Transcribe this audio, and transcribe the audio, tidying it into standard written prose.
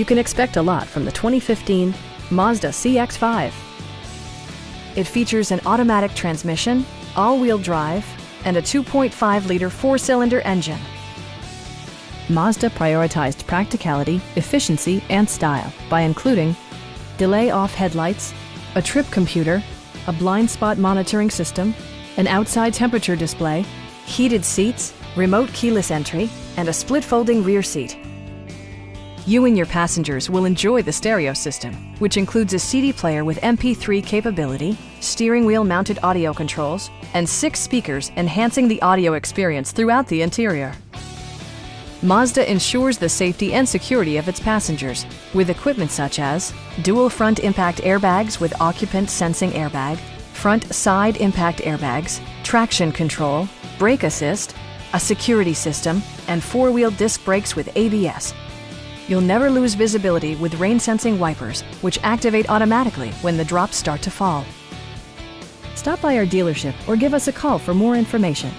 You can expect a lot from the 2015 Mazda CX-5. It features an automatic transmission, all-wheel drive, and a 2.5-liter four-cylinder engine. Mazda prioritized practicality, efficiency, and style by including delay-off headlights, a trip computer, a blind spot monitoring system, an outside temperature display, heated seats, remote keyless entry, and a split folding rear seat. You and your passengers will enjoy the stereo system, which includes a CD player with MP3 capability, steering wheel mounted audio controls, and 6 speakers enhancing the audio experience throughout the interior. Mazda ensures the safety and security of its passengers with equipment such as dual front impact airbags with occupant sensing airbag, front side impact airbags, traction control, brake assist, a security system, and 4-wheel disc brakes with ABS. You'll never lose visibility with rain-sensing wipers, which activate automatically when the drops start to fall. Stop by our dealership or give us a call for more information.